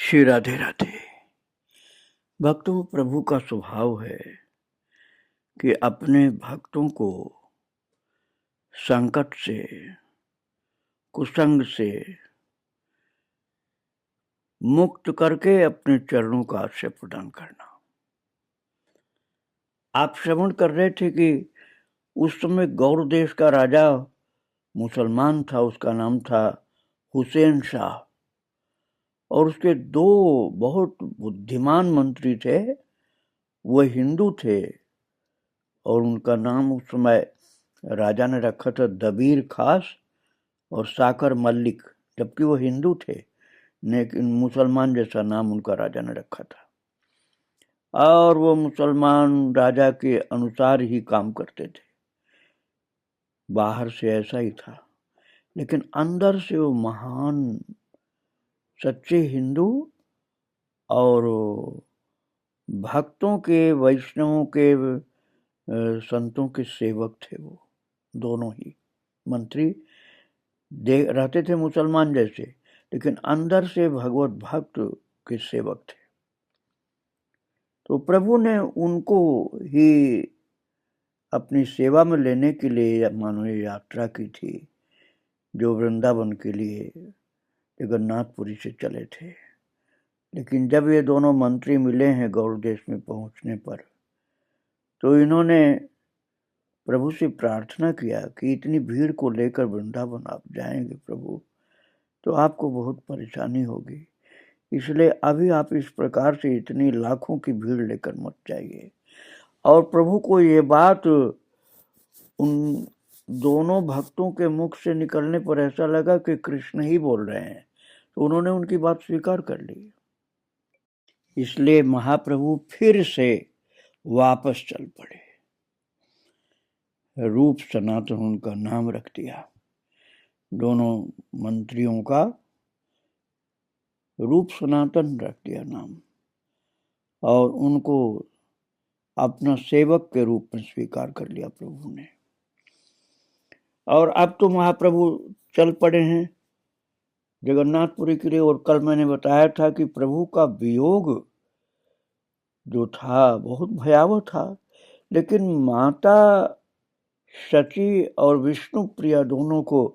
श्री राधे राधे। भक्तों, प्रभु का स्वभाव है कि अपने भक्तों को संकट से, कुसंग से मुक्त करके अपने चरणों का आश्रय प्रदान करना। आप श्रवण कर रहे थे कि उस समय गौर देश का राजा मुसलमान था, उसका नाम था हुसैन शाह, और उसके दो बहुत बुद्धिमान मंत्री थे। वह हिंदू थे और उनका नाम उस समय राजा ने रखा था दबीर खास और साकर मल्लिक, जबकि वो हिंदू थे, लेकिन मुसलमान जैसा नाम उनका राजा ने रखा था। और वो मुसलमान राजा के अनुसार ही काम करते थे। बाहर से ऐसा ही था, लेकिन अंदर से वो महान सच्चे हिंदू और भक्तों के, वैष्णवों के, संतों के सेवक थे। वो दोनों ही मंत्री रहते थे मुसलमान जैसे, लेकिन अंदर से भगवत भक्त के सेवक थे। तो प्रभु ने उनको ही अपनी सेवा में लेने के लिए मानो यात्रा की थी, जो वृंदावन के लिए जगन्नाथपुरी से चले थे। लेकिन जब ये दोनों मंत्री मिले हैं गौड़ देश में पहुंचने पर, तो इन्होंने प्रभु से प्रार्थना किया कि इतनी भीड़ को लेकर वृंदावन आप जाएंगे प्रभु, तो आपको बहुत परेशानी होगी, इसलिए अभी आप इस प्रकार से इतनी लाखों की भीड़ लेकर मत जाइए। और प्रभु को ये बात उन दोनों भक्तों के मुख से निकलने पर ऐसा लगा कि कृष्ण ही बोल रहे हैं, तो उन्होंने उनकी बात स्वीकार कर ली। इसलिए महाप्रभु फिर से वापस चल पड़े। रूप सनातन उनका नाम रख दिया। दोनों मंत्रियों का रूप सनातन रख दिया नाम, और उनको अपना सेवक के रूप में स्वीकार कर लिया प्रभु ने। और अब तो महाप्रभु चल पड़े हैं जगन्नाथपुरी के लिए। और कल मैंने बताया था कि प्रभु का वियोग जो था बहुत भयावह था, लेकिन माता शची और विष्णु प्रिया दोनों को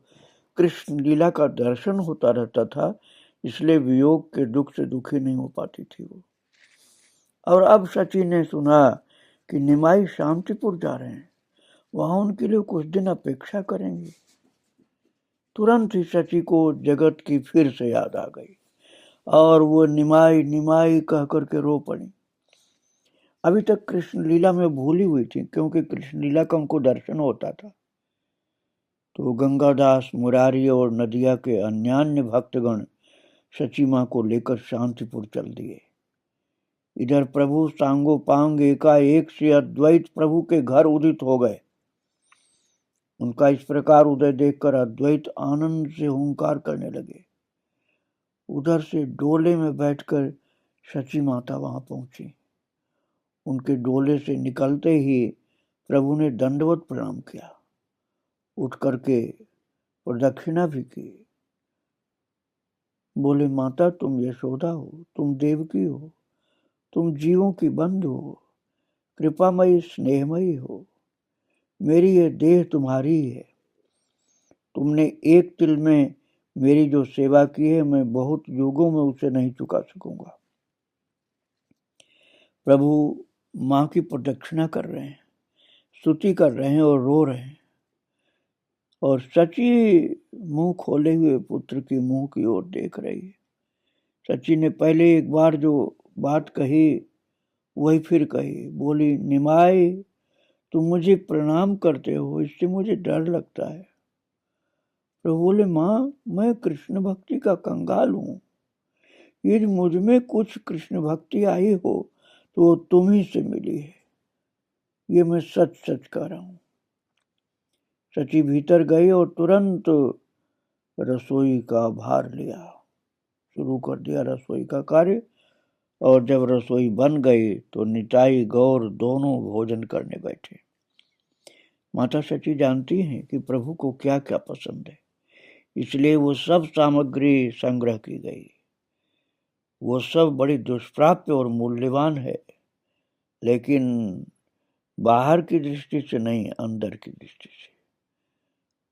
कृष्ण लीला का दर्शन होता रहता था, इसलिए वियोग के दुख से दुखी नहीं हो पाती थी वो। और अब शची ने सुना कि निमाई शांतिपुर जा रहे हैं, वहां उनके लिए कुछ दिन अपेक्षा करेंगे। तुरंत ही शची को जगत की फिर से याद आ गई और वो निमाई निमाई कह करके रो पड़ी। अभी तक कृष्ण लीला में भूली हुई थी, क्योंकि कृष्ण लीला का उनको दर्शन होता था। तो गंगादास, मुरारी और नदिया के अन्यान्य भक्तगण शची माँ को लेकर शांतिपुर चल दिए। इधर प्रभु सांगोपांग एकाएक से अद्वैत प्रभु के घर उदित हो गए। उनका इस प्रकार उदय देखकर अद्वैत आनंद से हुंकार करने लगे। उधर से डोले में बैठकर शची माता वहां पहुंची। उनके डोले से निकलते ही प्रभु ने दंडवत प्रणाम किया, उठ करके प्रदक्षिणा भी की। बोले, माता तुम यशोदा हो, तुम देवकी हो, तुम जीवों की बंधु हो, कृपामयी स्नेहमयी हो। मेरी ये देह तुम्हारी है। तुमने एक तिल में मेरी जो सेवा की है, मैं बहुत युगों में उसे नहीं चुका सकूंगा। प्रभु माँ की प्रदक्षिणा कर रहे हैं, स्तुति कर रहे हैं और रो रहे हैं। और शची मुंह खोले हुए पुत्र की मुंह की ओर देख रही है। शची ने पहले एक बार जो बात कही वही फिर कही। बोली, निमाई तुम मुझे प्रणाम करते हो, इससे मुझे डर लगता है। तो बोले, माँ मैं कृष्ण भक्ति का कंगाल हूँ, यदि मुझ में कुछ कृष्ण भक्ति आई हो तो वो तुम ही से मिली है, ये मैं सच सच कह रहा हूँ। शची भीतर गई और तुरंत रसोई का भार लिया, शुरू कर दिया रसोई का कार्य। और जब रसोई बन गई तो निताई गौर दोनों भोजन करने बैठे। माता शची जानती हैं कि प्रभु को क्या क्या पसंद है, इसलिए वो सब सामग्री संग्रह की गई। वो सब बड़ी दुष्प्राप्य और मूल्यवान है, लेकिन बाहर की दृष्टि से नहीं, अंदर की दृष्टि से।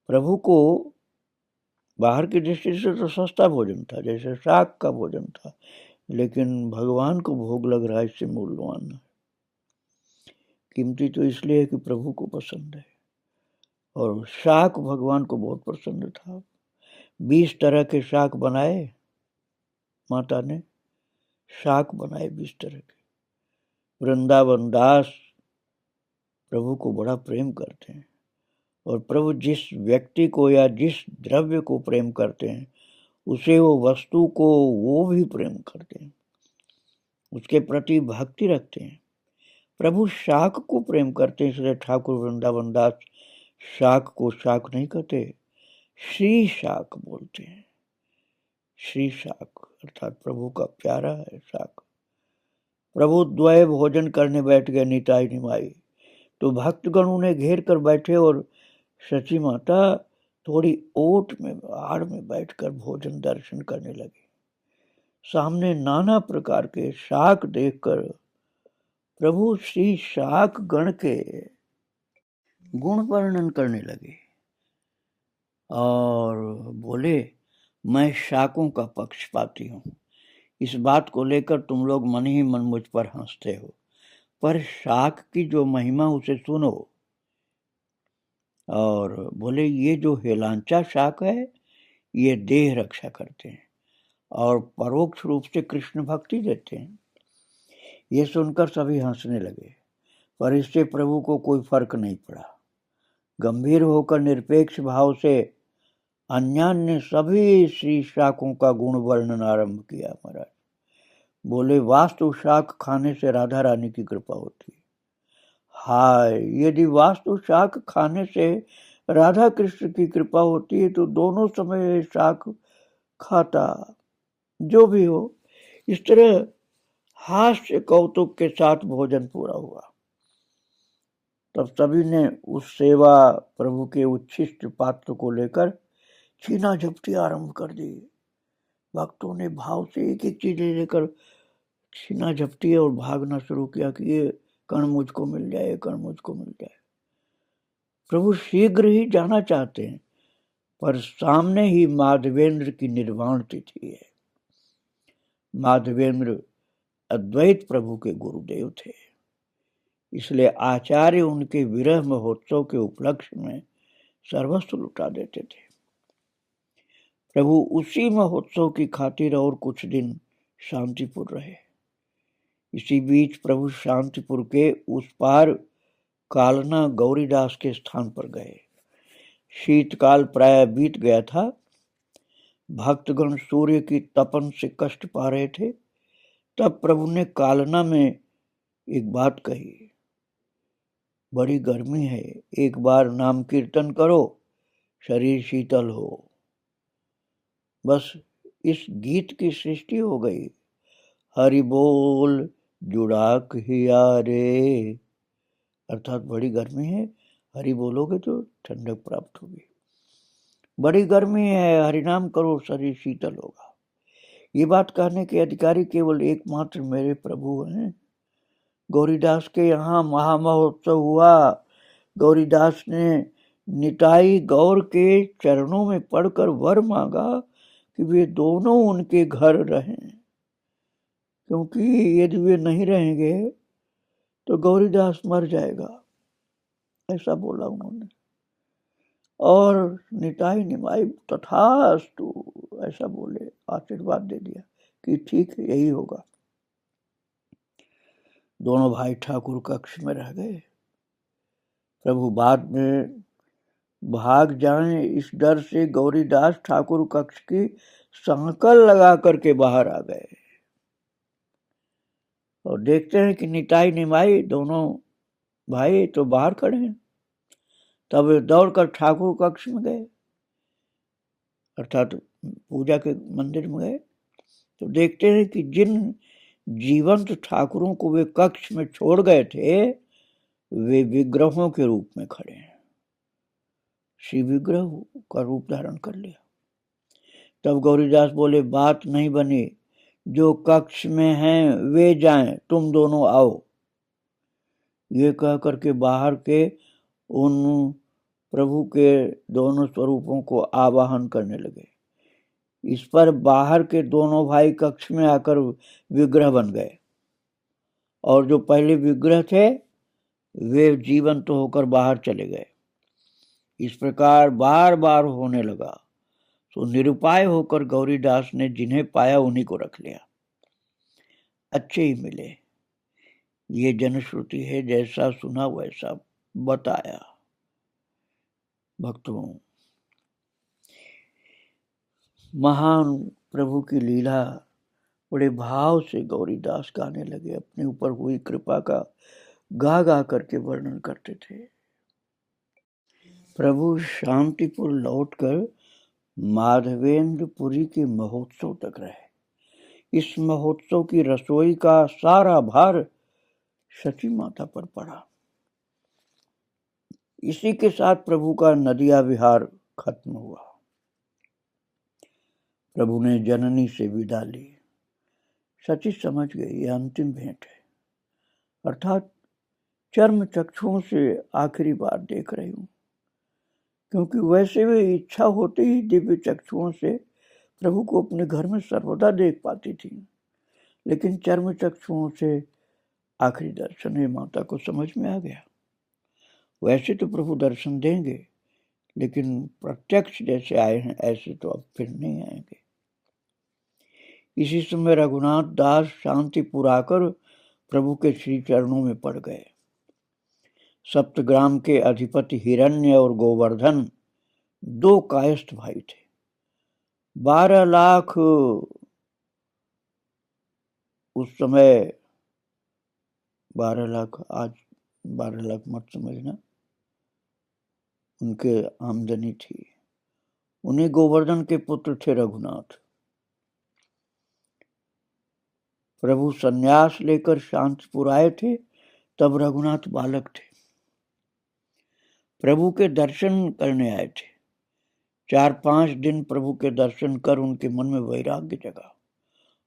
प्रभु को बाहर की दृष्टि से तो सस्ता भोजन था, जैसे शाक का भोजन था, लेकिन भगवान को भोग लग रहा है, इससे मूल्यवान है। कीमती तो इसलिए है कि प्रभु को पसंद है, और शाक भगवान को बहुत पसंद था। 20 तरह के शाक बनाए, माता ने शाक बनाए 20 तरह के। वृंदावन दास प्रभु को बड़ा प्रेम करते हैं, और प्रभु जिस व्यक्ति को या जिस द्रव्य को प्रेम करते हैं, उसे वो वस्तु को वो भी प्रेम करते हैं, उसके प्रति भक्ति रखते हैं। प्रभु शाक को प्रेम करते हैं, इसलिए ठाकुर वृंदावन दास शाक को शाक नहीं कहते, श्री शाक बोलते हैं। श्री शाक अर्थात प्रभु का प्यारा है शाक। प्रभु द्वय भोजन करने बैठ गए निताई निमाई, तो भक्तगण उन्हें घेर कर बैठे, और सची माता थोड़ी ओट में आड़ में बैठकर भोजन दर्शन करने लगे। सामने नाना प्रकार के शाक देखकर प्रभु श्री शाक गण के गुण वर्णन करने लगे और बोले, मैं शाकों का पक्षपाती हूँ। इस बात को लेकर तुम लोग मन ही मन मुझ पर हंसते हो, पर शाक की जो महिमा उसे सुनो। और बोले, ये जो हेलांचा शाक है, ये देह रक्षा करते हैं और परोक्ष रूप से कृष्ण भक्ति देते हैं। ये सुनकर सभी हंसने लगे, पर इससे प्रभु को कोई फर्क नहीं पड़ा। गंभीर होकर निरपेक्ष भाव से अन्यान्य सभी श्री शाकों का गुण वर्णन आरंभ किया। महाराज बोले, वास्तु शाक खाने से राधा रानी की कृपा होती है। हाय, यदि वास्तु शाक खाने से राधा कृष्ण की कृपा होती है, तो दोनों समय शाक खाता, जो भी हो। इस तरह हास्य कौतुक के साथ भोजन पूरा हुआ। तब सभी ने उस सेवा प्रभु के उच्छिष्ट पात्र को लेकर छीना झपटी आरंभ कर दी। भक्तों ने भाव से एक एक चीज लेकर छीना झपटी और भागना शुरू किया कि ये कण मुझको मिल जाए, कण मुझको मिल जाए। प्रभु शीघ्र ही जाना चाहते हैं, पर सामने ही माधवेंद्र की निर्वाण तिथि है। माधवेंद्र अद्वैत प्रभु के गुरुदेव थे, इसलिए आचार्य उनके विरह महोत्सव के उपलक्ष्य में सर्वस्व लुटा देते थे। प्रभु उसी महोत्सव की खातिर और कुछ दिन शांतिपुर रहे। इसी बीच प्रभु शांतिपुर के उस पार कालना गौरीदास के स्थान पर गए। शीतकाल प्राय बीत गया था। भक्तगण सूर्य की तपन से कष्ट पा रहे थे। तब प्रभु ने कालना में एक बात कही, बड़ी गर्मी है, एक बार नाम कीर्तन करो, शरीर शीतल हो। बस इस गीत की सृष्टि हो गई। हरि बोल जुड़ाक हिया रे, अर्थात बड़ी गर्मी है, हरि बोलोगे तो ठंडक प्राप्त होगी। बड़ी गर्मी है, हरिनाम करो, शरीर शीतल होगा। ये बात कहने के अधिकारी केवल एकमात्र मेरे प्रभु हैं। गौरीदास के यहाँ महामहोत्सव हुआ। गौरीदास ने निताई गौर के चरणों में पड़कर वर मांगा कि वे दोनों उनके घर रहें, क्योंकि यदि वे नहीं रहेंगे तो गौरीदास मर जाएगा, ऐसा बोला उन्होंने। और निताई निमाई तथास्तु ऐसा बोले, आशीर्वाद दे दिया कि ठीक है, यही होगा। दोनों भाई ठाकुर कक्ष में रह गए। प्रभु बाद में भाग जाएं इस डर से गौरीदास ठाकुर कक्ष की सांकल लगा करके बाहर आ गए, और देखते हैं कि निताई निमाई दोनों भाई तो बाहर खड़े हैं। तब वे दौड़कर ठाकुर कक्ष में गए, अर्थात पूजा के मंदिर में गए, तो देखते हैं कि जिन जीवंत ठाकुरों को वे कक्ष में छोड़ गए थे, वे विग्रहों के रूप में खड़े हैं। श्री विग्रह का रूप धारण कर लिया। तब गौरीदास बोले, बात नहीं बनी, जो कक्ष में हैं वे जाएं, तुम दोनों आओ। ये कह करके बाहर के उन प्रभु के दोनों स्वरूपों को आवाहन करने लगे। इस पर बाहर के दोनों भाई कक्ष में आकर विग्रह बन गए, और जो पहले विग्रह थे वे जीवंत होकर बाहर चले गए। इस प्रकार बार बार होने लगा, तो निरुपाय होकर गौरीदास ने जिन्हें पाया उन्हीं को रख लिया। अच्छे ही मिले, ये जनश्रुति है, जैसा सुना वैसा बताया। भक्तों, महान प्रभु की लीला बड़े भाव से गौरीदास गाने लगे, अपने ऊपर हुई कृपा का गा गा करके वर्णन करते थे। प्रभु शांतिपुर लौटकर माधवेंद्रपुरी के महोत्सव तक रहे। इस महोत्सव की रसोई का सारा भार सची माता पर पड़ा। इसी के साथ प्रभु का नदिया विहार खत्म हुआ। प्रभु ने जननी से विदा ली। सची समझ गई ये अंतिम भेंट है, अर्थात चर्म चक्षुओं से आखिरी बार देख रही हूं, क्योंकि वैसे वे इच्छा होते ही दिव्य चक्षुओं से प्रभु को अपने घर में सर्वदा देख पाती थी, लेकिन चर्म चक्षुओं से आखिरी दर्शन है माता को समझ में आ गया। वैसे तो प्रभु दर्शन देंगे, लेकिन प्रत्यक्ष जैसे आए हैं ऐसे तो अब फिर नहीं आएंगे। इसी समय रघुनाथ दास शांतिपुर आकर प्रभु के श्री चरणों में पड़ गए। सप्तग्राम के अधिपति हिरण्य और गोवर्धन दो कायस्थ भाई थे। 12 लाख उस समय 12 लाख, आज 12 लाख मत समझना, उनके आमदनी थी। उन्हीं गोवर्धन के पुत्र थे रघुनाथ। प्रभु संन्यास लेकर शांतिपुर आए थे, तब रघुनाथ बालक थे। प्रभु के दर्शन करने आए थे। 4-5 दिन प्रभु के दर्शन कर उनके मन में वैराग्य जगा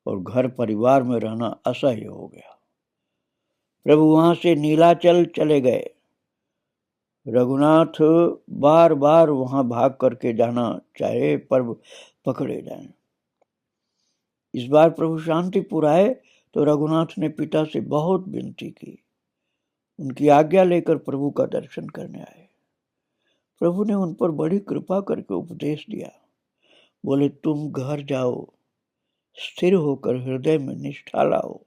और घर परिवार में रहना असह्य हो गया। प्रभु वहां से नीलाचल चले गए। रघुनाथ बार बार वहां भाग करके जाना चाहे पर पकड़े जाएं। इस बार प्रभु शांतिपुर आए तो रघुनाथ ने पिता से बहुत विनती की। उनकी आज्ञा लेकर प्रभु का दर्शन करने आए। प्रभु ने उन पर बड़ी कृपा करके उपदेश दिया। बोले, तुम घर जाओ, स्थिर होकर हृदय में निष्ठा लाओ,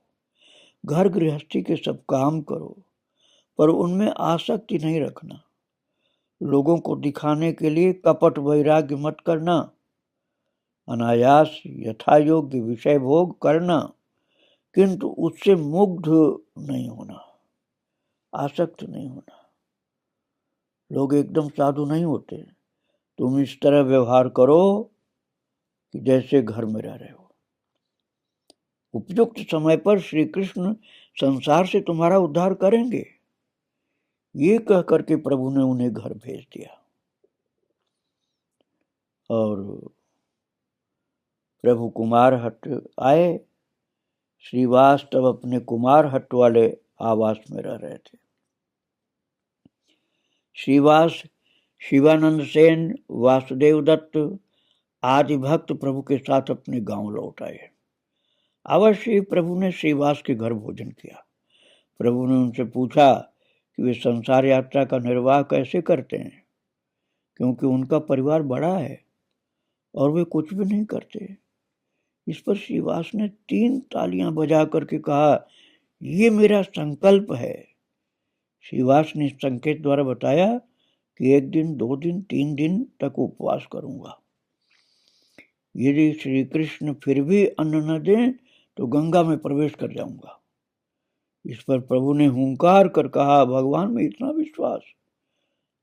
घर गृहस्थी के सब काम करो, पर उनमें आसक्ति नहीं रखना। लोगों को दिखाने के लिए कपट वैराग्य मत करना। अनायास यथा योग्य विषय भोग करना, किंतु उससे मुग्ध नहीं होना, आसक्त नहीं होना। लोग एकदम साधु नहीं होते। तुम इस तरह व्यवहार करो कि जैसे घर में रह रहे हो। उपयुक्त समय पर श्री कृष्ण संसार से तुम्हारा उद्धार करेंगे। ये कह करके प्रभु ने उन्हें घर भेज दिया। और प्रभु कुमारहट्ट आए। श्रीवास तब अपने कुमारहट्ट वाले आवास में रह रहे थे। श्रीवास, शिवानंद सेन, वासुदेव दत्त आदि भक्त प्रभु के साथ अपने गांव लौट आए। अवश्य प्रभु ने श्रीवास के घर भोजन किया। प्रभु ने उनसे पूछा कि वे संसार यात्रा का निर्वाह कैसे करते हैं, क्योंकि उनका परिवार बड़ा है और वे कुछ भी नहीं करते। इस पर श्रीवास ने 3 तालियां बजा करके कहा, ये मेरा संकल्प है। श्रीवास ने संकेत द्वारा बताया कि 1 दिन, 2 दिन, 3 दिन तक उपवास करूंगा। यदि श्री कृष्ण फिर भी अन्न न दें तो गंगा में प्रवेश कर जाऊंगा। इस पर प्रभु ने हुंकार कर कहा, भगवान में इतना विश्वास?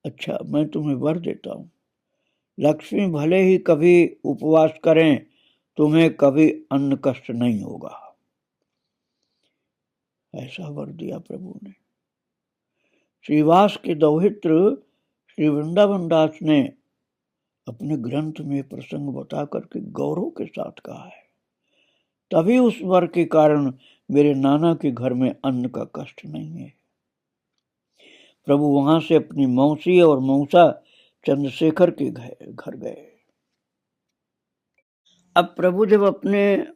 अच्छा, मैं तुम्हें वर देता हूं। लक्ष्मी भले ही कभी उपवास करें, तुम्हें कभी अन्न कष्ट नहीं होगा। ऐसा वर दिया प्रभु ने। श्रीवास के दौहित्र श्री वृंदावन दास ने अपने ग्रंथ में प्रसंग बता करके गौरव के साथ कहा है, तभी उस वर के कारण मेरे नाना के घर में अन्न का कष्ट नहीं है। प्रभु वहां से अपनी मौसी और मौसा चंद्रशेखर के घर गए। अब प्रभु जब अपने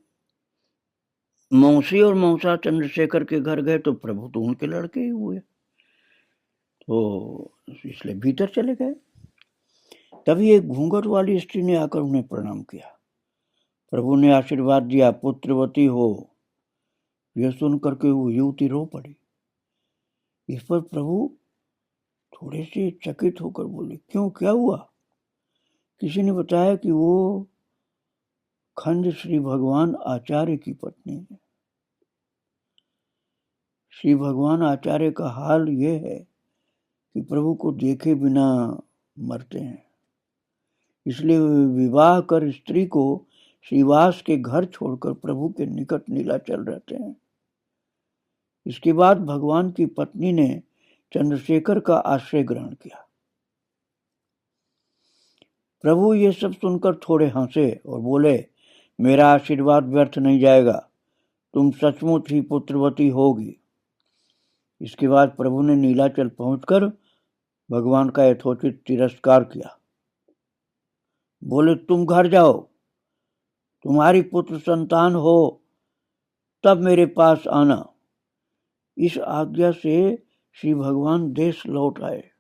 मौसी और मौसा चंद्रशेखर के घर गए तो प्रभु तो उनके लड़के ही हुए, तो इसलिए भीतर चले गए। तभी एक घूंघट वाली स्त्री ने आकर उन्हें प्रणाम किया। प्रभु ने आशीर्वाद दिया, पुत्रवती हो। यह सुनकर के वो युवती रो पड़ी। इस पर प्रभु थोड़े से चकित होकर बोले, क्यों, क्या हुआ? किसी ने बताया कि वो खंड श्री भगवान आचार्य की पत्नी है। श्री भगवान आचार्य का हाल ये है कि प्रभु को देखे बिना मरते हैं, इसलिए विवाह कर स्त्री को श्रीवास के घर छोड़कर प्रभु के निकट नीलाचल रहते हैं। इसके बाद भगवान की पत्नी ने चंद्रशेखर का आश्रय ग्रहण किया। प्रभु ये सब सुनकर थोड़े हंसे और बोले, मेरा आशीर्वाद व्यर्थ नहीं जाएगा, तुम सचमुच ही पुत्रवती होगी। इसके बाद प्रभु ने नीलाचल पहुंचकर भगवान का यथोचित तिरस्कार किया। बोले, तुम घर जाओ, तुम्हारी पुत्र संतान हो तब मेरे पास आना। इस आज्ञा से श्री भगवान देश लौट आए।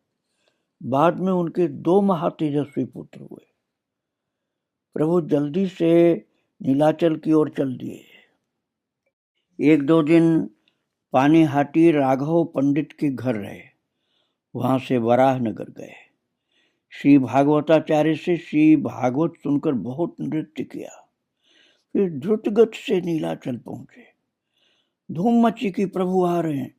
बाद में उनके 2 महातेजस्वी पुत्र हुए। प्रभु जल्दी से नीलाचल की ओर चल दिए। 1-2 दिन पानीहाटी राघव पंडित के घर रहे। वहां से वराहनगर गए। श्री भागवताचार्य से श्री भागवत सुनकर बहुत नृत्य किया। फिर द्रुतगति से नीलाचल पहुंचे। धूम मची कि प्रभु आ रहे हैं,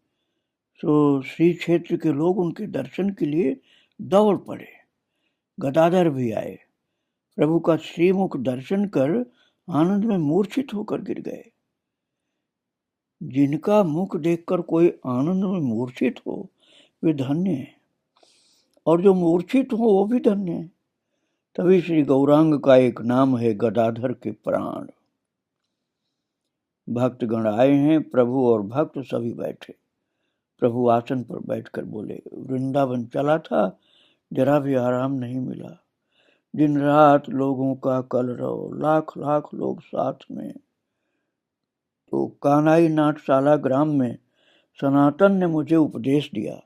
तो श्री क्षेत्र के लोग उनके दर्शन के लिए दौड़ पड़े। गदाधर भी आए। प्रभु का श्रीमुख दर्शन कर आनंद में मूर्छित होकर गिर गए। जिनका मुख देखकर कोई आनंद में मूर्छित हो वे धन्य हैं, और जो मूर्छित हो वो भी धन्य है। तभी श्री गौरांग का एक नाम है गदाधर के प्राण। भक्तगण आए हैं। प्रभु और भक्त सभी बैठे। प्रभु आसन पर बैठकर बोले, वृंदावन चला था, जरा भी आराम नहीं मिला। दिन रात लोगों का कलरव, लाख लाख लोग साथ में। तो कानाई नाटशाला ग्राम में सनातन ने मुझे उपदेश दिया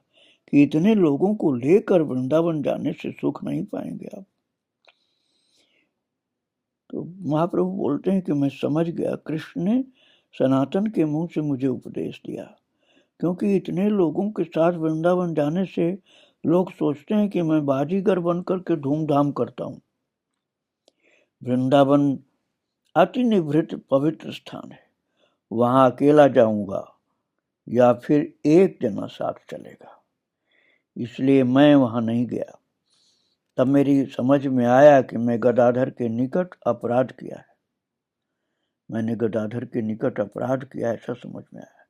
कि इतने लोगों को लेकर वृंदावन जाने से सुख नहीं पाएंगे आप। तो महाप्रभु बोलते हैं कि मैं समझ गया, कृष्ण ने सनातन के मुंह से मुझे उपदेश दिया, क्योंकि इतने लोगों के साथ वृंदावन जाने से लोग सोचते हैं कि मैं बाजीगर बनकर के धूमधाम करता हूँ। वृंदावन अति निभृत पवित्र स्थान है, वहां अकेला जाऊंगा या फिर एक जना साथ चलेगा, इसलिए मैं वहां नहीं गया। तब मेरी समझ में आया कि मैं गदाधर के निकट अपराध किया है। मैंने गदाधर के निकट अपराध किया, ऐसा समझ में आया,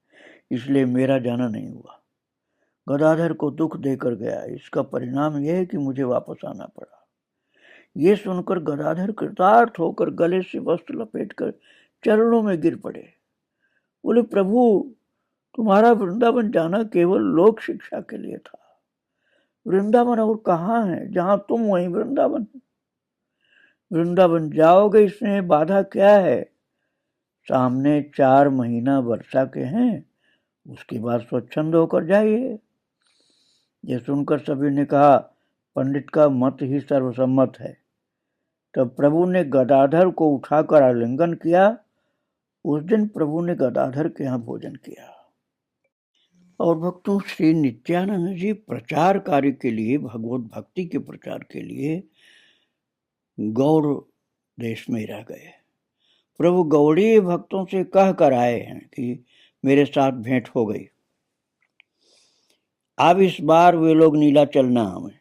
इसलिए मेरा जाना नहीं हुआ। गदाधर को दुख देकर गया, इसका परिणाम यह है कि मुझे वापस आना पड़ा। ये सुनकर गदाधर कृतार्थ होकर गले से वस्त्र लपेटकर चरणों में गिर पड़े। बोले, प्रभु तुम्हारा वृंदावन जाना केवल लोक शिक्षा के लिए था। वृंदावन और कहाँ है? जहां तुम वहीं वृंदावन। वृंदावन जाओगे इसमें बाधा क्या है? सामने 4 महीना वर्षा के हैं, उसके बाद स्वच्छंद होकर जाइए। ये सुनकर सभी ने कहा, पंडित का मत ही सर्वसम्मत है। तब प्रभु ने गदाधर को उठाकर आलिंगन किया। उस दिन प्रभु ने गदाधर के यहाँ भोजन किया। और भक्तों, श्री नित्यानंद जी प्रचार कार्य के लिए, भगवत भक्ति के प्रचार के लिए गौड़ देश में रह गए। प्रभु गौड़ीय भक्तों से कह कर आए हैं कि मेरे साथ भेंट हो गई, अब इस बार वे लोग नीलाचल न आए।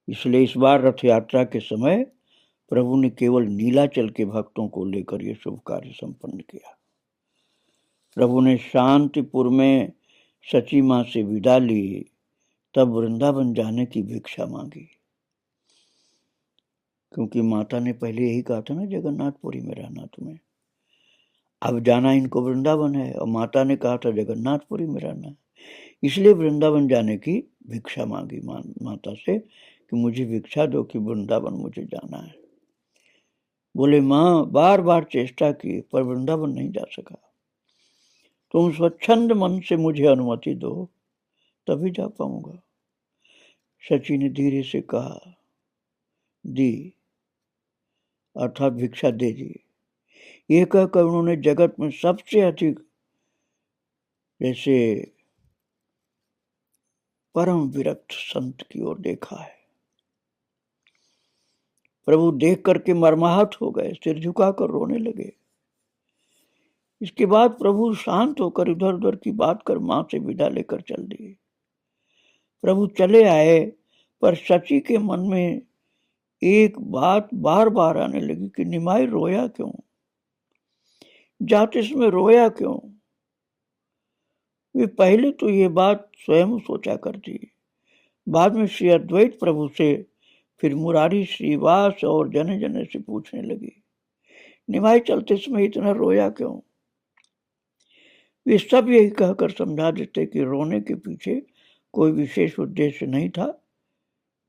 इसलिए इस बार रथ यात्रा के समय प्रभु ने केवल नीलाचल के भक्तों को लेकर यह शुभ कार्य संपन्न किया। प्रभु ने शांतिपुर में सची मां से विदा ली, तब वृंदावन जाने की भिक्षा मांगी, क्योंकि माता ने पहले यही कहा था ना, जगन्नाथपुरी में रहना तुम्हें। अब जाना इनको वृंदावन है, और माता ने कहा था जगन्नाथपुरी में रहना है, इसलिए वृंदावन जाने की भिक्षा मांगी माता से कि मुझे भिक्षा दो कि वृंदावन मुझे जाना है। बोले माँ बार बार चेष्टा की पर वृंदावन नहीं जा सका, तुम स्वच्छंद मन से मुझे अनुमति दो तभी जा पाऊंगा। शची ने धीरे से कहा दी, अर्थात भिक्षा दे दी। ये कहकर उन्होंने जगत में सबसे अधिक जैसे परम विरक्त संत की ओर देखा है। प्रभु देख करके मर्माहत हो गए, सिर झुकाकर रोने लगे। इसके बाद प्रभु शांत होकर इधर उधर की बात कर मां से विदा लेकर चल दिए। प्रभु चले आए पर शची के मन में एक बात बार बार आने लगी कि निमाई रोया क्यों, जाते समय रोया क्यों। वे पहले तो ये बात स्वयं सोचा करती, बाद में श्री अद्वैत प्रभु से, फिर मुरारी श्रीवास और जने जने से पूछने लगी निमाई चलते समय इतना रोया क्यों। वे सब यही कहकर समझा देते कि रोने के पीछे कोई विशेष उद्देश्य नहीं था,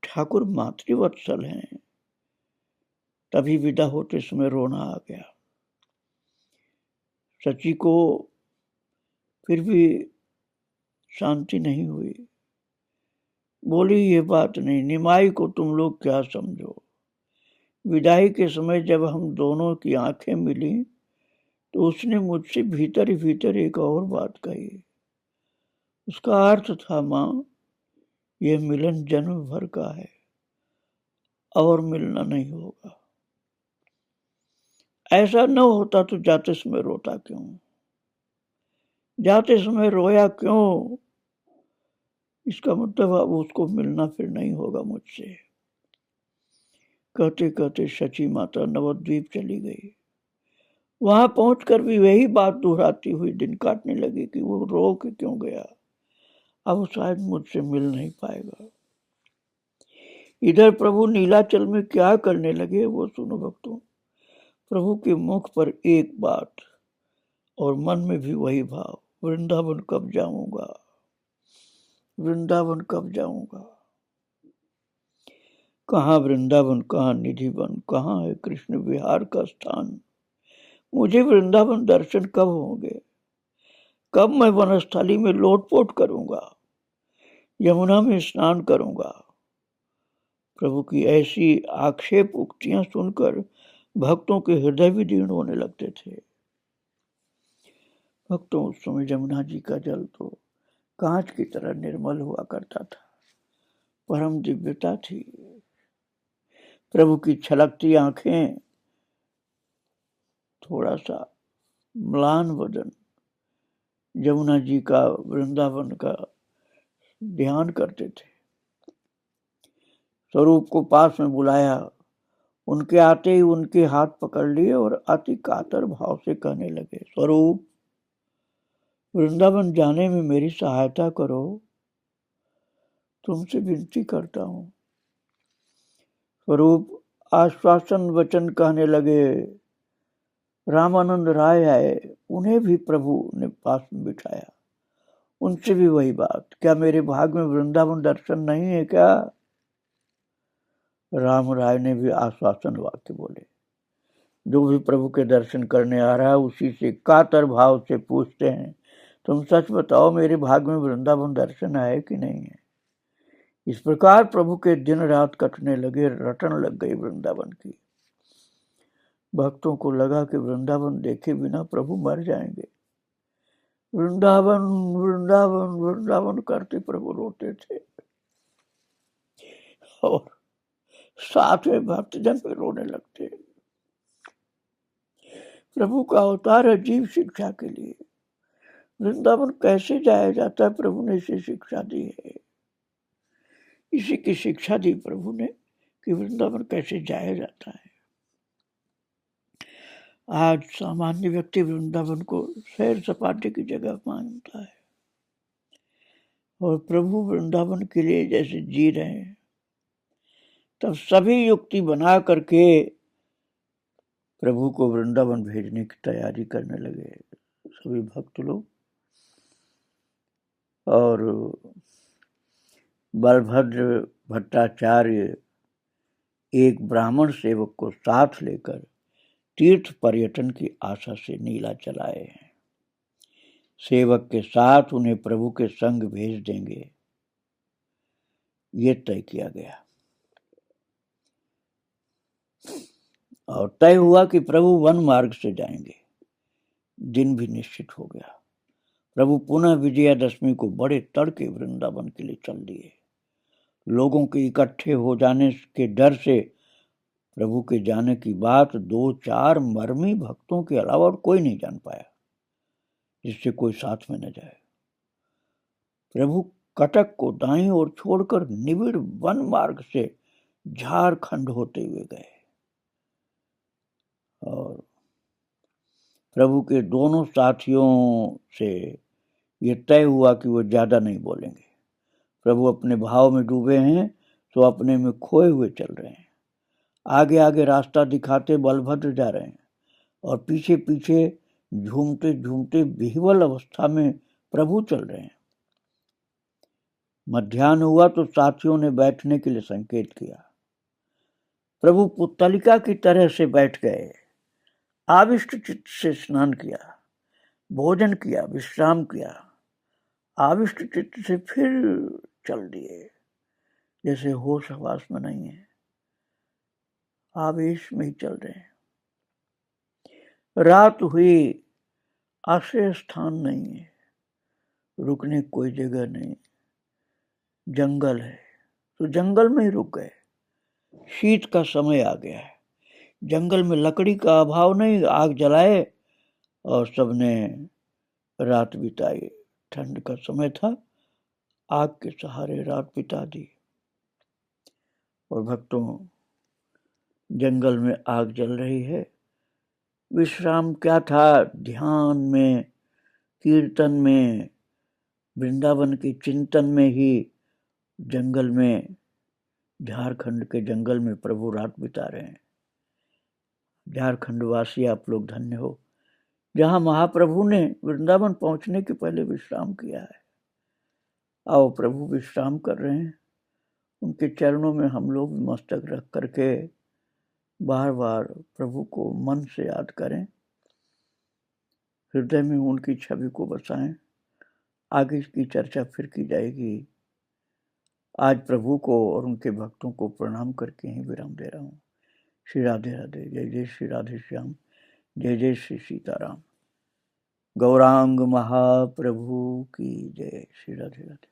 ठाकुर मातृवत्सल हैं। तभी विदा होते समय रोना आ गया। सची को फिर भी शांति नहीं हुई, बोली ये बात नहीं, निमाई को तुम लोग क्या समझो। विदाई के समय जब हम दोनों की आंखें मिली तो उसने मुझसे भीतर ही भीतर एक और बात कही। उसका अर्थ था मां यह मिलन जन्म भर का है और मिलना नहीं होगा। ऐसा न होता तो जाते समय रोता क्यों, जाते समय रोया क्यों। इसका मतलब अब उसको मिलना फिर नहीं होगा मुझसे। कहते कहते शची माता नवद्वीप चली गई। वहां पहुंचकर भी वही बात दोहराती हुई दिन काटने लगी कि वो रो के क्यों गया, अब शायद मुझसे मिल नहीं पाएगा। इधर प्रभु नीलाचल में क्या करने लगे वो सुनो भक्तों। प्रभु के मुख पर एक बात और मन में भी वही भाव, वृंदावन कब जाऊंगा, वृंदावन कब जाऊंगा। कहाँ वृंदावन, कहाँ निधिवन, कहाँ है कृष्ण विहार का स्थान। मुझे वृंदावन दर्शन कब होंगे, कब मैं वनस्थली में लोटपोट करूंगा, यमुना में स्नान करूंगा। प्रभु की ऐसी आक्षेप उक्तियां सुनकर भक्तों के हृदय भी दीर्ण होने लगते थे। भक्तों उस समय यमुना जी का जल तो कांच की तरह निर्मल हुआ करता था, परम दिव्यता थी। प्रभु की छलकती आंखें, थोड़ा सा म्लान बदन, यमुना जी का वृंदावन का ध्यान करते थे। स्वरूप को पास में बुलाया, उनके आते ही उनके हाथ पकड़ लिए और अति कातर भाव से कहने लगे स्वरूप वृंदावन जाने में मेरी सहायता करो, तुमसे विनती करता हूं। स्वरूप आश्वासन वचन कहने लगे। रामानंद राय आए, उन्हें भी प्रभु ने पास में बिठाया, उनसे भी वही बात, क्या मेरे भाग में वृंदावन दर्शन नहीं है क्या। राम राय ने भी आश्वासन वाक्य बोले। जो भी प्रभु के दर्शन करने आ रहा है उसी से कातर भाव से पूछते हैं तुम सच बताओ मेरे भाग में वृंदावन दर्शन है कि नहीं है। इस प्रकार प्रभु के दिन रात कटने लगे, रटन लग गई वृंदावन की। भक्तों को लगा कि वृंदावन देखे बिना प्रभु मर जाएंगे। वृंदावन वृंदावन वृंदावन करते प्रभु रोते थे और साथ में भक्तजन पे रोने लगते। प्रभु का अवतार है जीव शिक्षा के लिए। वृंदावन कैसे जाया जाता है, प्रभु ने इसे शिक्षा दी है। इसी की शिक्षा दी प्रभु ने कि वृंदावन कैसे जाया जाता है। आज सामान्य व्यक्ति वृंदावन को सैर सपाटे की जगह मानता है और प्रभु वृंदावन के लिए जैसे जी रहे हैं, तब सभी युक्ति बना करके प्रभु को वृंदावन भेजने की तैयारी करने लगे सभी भक्त लोग। और बलभद्र भट्टाचार्य एक ब्राह्मण सेवक को साथ लेकर तीर्थ पर्यटन की आशा से नीलाचल आए हैं। सेवक के साथ उन्हें प्रभु के संग भेज देंगे, ये तय किया गया। और तय हुआ कि प्रभु वन मार्ग से जाएंगे। दिन भी निश्चित हो गया। प्रभु पुनः विजयादशमी को बड़े तड़के वृंदावन के लिए चल दिए। लोगों के इकट्ठे हो जाने के डर से प्रभु के जाने की बात 2-4 मर्मी भक्तों के अलावा और कोई नहीं जान पाया, जिससे कोई साथ में न जाए। प्रभु कटक को दाईं ओर छोड़कर निबिड़ वन मार्ग से झारखंड होते हुए गए। और प्रभु के दोनों साथियों से यह तय हुआ कि वो ज्यादा नहीं बोलेंगे। प्रभु अपने भाव में डूबे हैं तो अपने में खोए हुए चल रहे हैं। आगे आगे रास्ता दिखाते बलभद्र जा रहे हैं और पीछे पीछे झूमते झूमते विह्वल अवस्था में प्रभु चल रहे हैं। मध्याह्न हुआ तो साथियों ने बैठने के लिए संकेत किया। प्रभु पुतलिका की तरह से बैठ गए। आविष्ट चित्त से स्नान किया, भोजन किया, विश्राम किया। आविष्ट चित्त से फिर चल दिए, जैसे होश हवास में नहीं है, आवेश में ही चल रहे हैं। रात हुई, आश्रय स्थान नहीं है, रुकने कोई जगह नहीं, जंगल है तो जंगल में ही रुक गए। शीत का समय आ गया है, जंगल में लकड़ी का अभाव नहीं, आग जलाए और सबने रात बिताई। ठंड का समय था, आग के सहारे रात बिता दी। और भक्तों, जंगल में आग जल रही है, विश्राम क्या था, ध्यान में, कीर्तन में, वृंदावन के चिंतन में ही जंगल में, झारखंड के जंगल में प्रभु रात बिता रहे हैं। झारखंड वासी आप लोग धन्य हो, जहां महाप्रभु ने वृंदावन पहुंचने के पहले विश्राम किया है। आओ, प्रभु विश्राम कर रहे हैं, उनके चरणों में हम लोग मस्तक रख करके बार बार प्रभु को मन से याद करें, हृदय में उनकी छवि को बसाएं। आगे की चर्चा फिर की जाएगी। आज प्रभु को और उनके भक्तों को प्रणाम करके ही विराम दे रहा हूँ। श्री राधे राधे। जय जय श्री राधे श्याम, जय जय श्री सीताराम। गौरांग महाप्रभु की जय। श्री राधे राधे।